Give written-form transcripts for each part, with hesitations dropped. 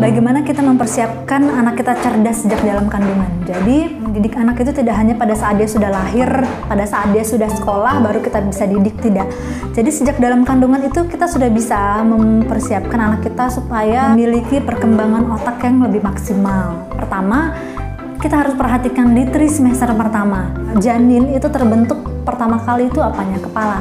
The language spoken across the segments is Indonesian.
bagaimana kita mempersiapkan anak kita cerdas sejak dalam kandungan. Jadi mendidik anak itu tidak hanya pada saat dia sudah lahir, pada saat dia sudah sekolah baru kita bisa didik, tidak. Jadi sejak dalam kandungan itu kita sudah bisa mempersiapkan anak kita supaya memiliki perkembangan otak yang lebih maksimal. Pertama, kita harus perhatikan di trimester pertama. Janin itu terbentuk pertama kali itu apanya? Kepala,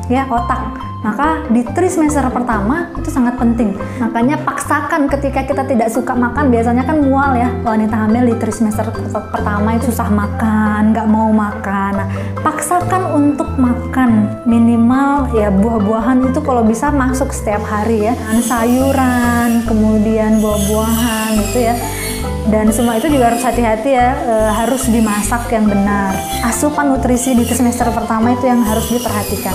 ya, otak. Maka di trimester pertama itu sangat penting. Makanya paksakan ketika kita tidak suka makan, biasanya kan mual ya wanita hamil di trimester pertama itu susah makan, nggak mau makan. Nah, paksakan untuk makan minimal ya buah-buahan itu kalau bisa masuk setiap hari ya. Sayuran, kemudian buah-buahan gitu ya. Dan semua itu juga harus hati-hati ya, harus dimasak yang benar. Asupan nutrisi di trimester pertama itu yang harus diperhatikan,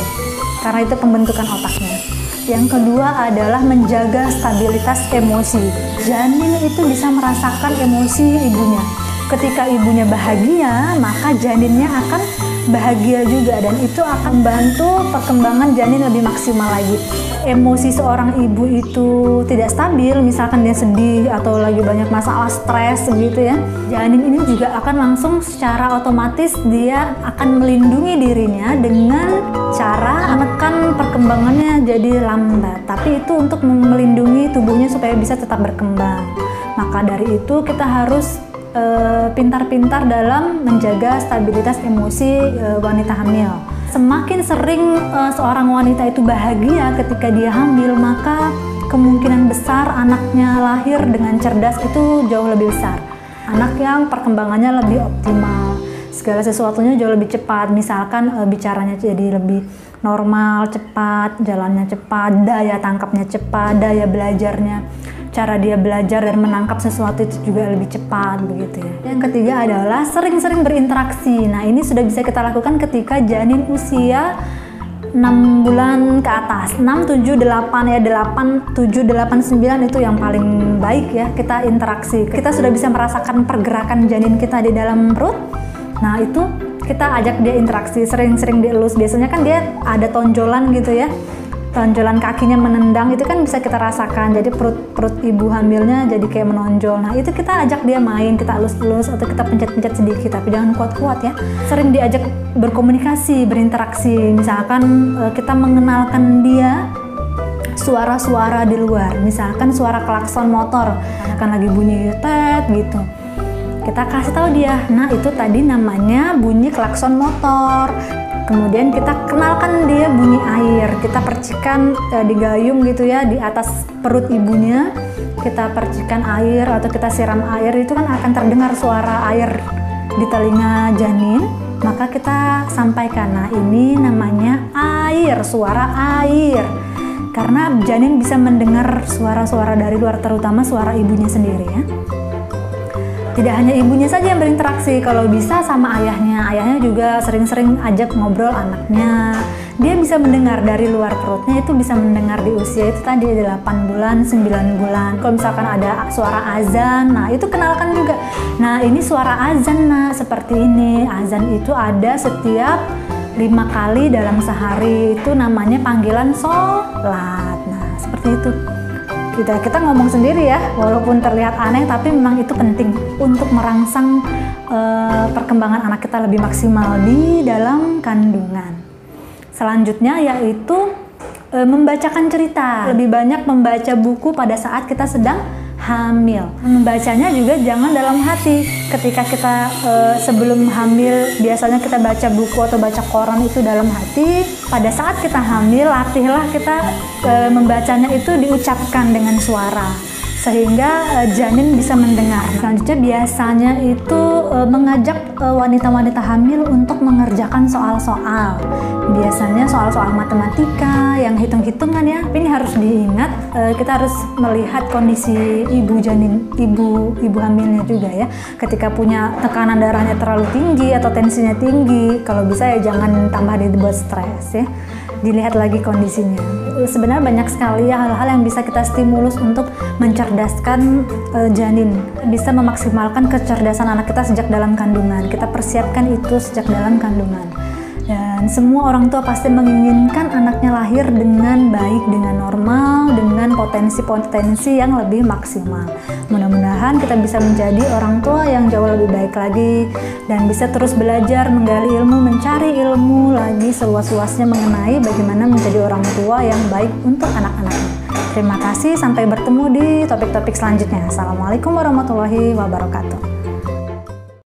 karena itu pembentukan otaknya. Yang kedua adalah menjaga stabilitas emosi. Janin itu bisa merasakan emosi ibunya. Ketika ibunya bahagia, maka janinnya akan bahagia juga, dan itu akan membantu perkembangan janin lebih maksimal lagi. Emosi seorang ibu itu tidak stabil, misalkan dia sedih atau lagi banyak masalah, stres gitu ya, janin ini juga akan langsung secara otomatis dia akan melindungi dirinya dengan cara menekan perkembangannya jadi lambat, tapi itu untuk melindungi tubuhnya supaya bisa tetap berkembang. Maka dari itu kita harus pintar-pintar dalam menjaga stabilitas emosi wanita hamil. Semakin sering seorang wanita itu bahagia ketika dia hamil, maka kemungkinan besar anaknya lahir dengan cerdas itu jauh lebih besar. Anak yang perkembangannya lebih optimal, segala sesuatunya jauh lebih cepat. Misalkan bicaranya jadi lebih normal, cepat, jalannya cepat, daya tangkapnya cepat, daya belajarnya, cara dia belajar dan menangkap sesuatu itu juga lebih cepat begitu ya. Yang ketiga adalah sering-sering berinteraksi. Nah, ini sudah bisa kita lakukan ketika janin usia 6 bulan ke atas, 6, 7, 8 ya, 8, 7, 8, 9 itu yang paling baik ya kita interaksi. Kita sudah bisa merasakan pergerakan janin kita di dalam perut. Nah, itu kita ajak dia interaksi, sering-sering dielus. Biasanya kan dia ada tonjolan gitu ya. Tonjolan kakinya menendang itu kan bisa kita rasakan, jadi perut ibu hamilnya jadi kayak menonjol. Nah, itu kita ajak dia main, kita elus-elus atau kita pencet-pencet sedikit, tapi jangan kuat-kuat ya. Sering diajak berkomunikasi, berinteraksi. Misalkan kita mengenalkan dia suara-suara di luar, misalkan suara klakson motor kan lagi bunyi tet gitu, kita kasih tahu dia, nah itu tadi namanya bunyi klakson motor. Kemudian kita kenalkan dia bunyi air, kita percikan di gayung gitu ya, di atas perut ibunya kita percikan air atau kita siram air, itu kan akan terdengar suara air di telinga janin. Maka kita sampaikan, nah ini namanya air, suara air, karena janin bisa mendengar suara-suara dari luar, terutama suara ibunya sendiri ya. Tidak hanya ibunya saja yang berinteraksi, kalau bisa sama ayahnya. Ayahnya juga sering-sering ajak ngobrol anaknya. Dia bisa mendengar dari luar perutnya, itu bisa mendengar di usia itu tadi 8 bulan, 9 bulan. Kalau misalkan ada suara azan, nah itu kenalkan juga. Nah, ini suara azan, nah seperti ini. Azan itu ada setiap 5 kali dalam sehari, itu namanya panggilan sholat. Nah, seperti itu. Kita ngomong sendiri ya, walaupun terlihat aneh, tapi memang itu penting untuk merangsang perkembangan anak kita lebih maksimal di dalam kandungan. Selanjutnya yaitu membacakan cerita. Lebih banyak membaca buku pada saat kita sedang hamil. Membacanya juga jangan dalam hati. Ketika kita sebelum hamil, biasanya kita baca buku atau baca koran itu dalam hati. Pada saat kita hamil, latihlah kita membacanya itu diucapkan dengan suara, sehingga janin bisa mendengar. Selanjutnya biasanya itu mengajak wanita-wanita hamil untuk mengerjakan soal-soal. Biasanya soal-soal matematika yang hitung-hitungan ya. Ini harus diingat, kita harus melihat kondisi ibu janin, ibu hamilnya juga ya. Ketika punya tekanan darahnya terlalu tinggi atau tensinya tinggi, kalau bisa ya jangan tambah dibuat stres ya. Dilihat lagi kondisinya. Sebenarnya banyak sekali ya hal-hal yang bisa kita stimulus untuk mencerdaskan janin, bisa memaksimalkan kecerdasan anak kita sejak dalam kandungan. Kita persiapkan itu sejak dalam kandungan. Dan semua orang tua pasti menginginkan anaknya lahir dengan baik, dengan normal, dengan potensi-potensi yang lebih maksimal. Mudah-mudahan kita bisa menjadi orang tua yang jauh lebih baik lagi dan bisa terus belajar, menggali ilmu, mencari ilmu lagi seluas-luasnya mengenai bagaimana menjadi orang tua yang baik untuk anak-anaknya. Terima kasih, sampai bertemu di topik-topik selanjutnya. Assalamualaikum warahmatullahi wabarakatuh.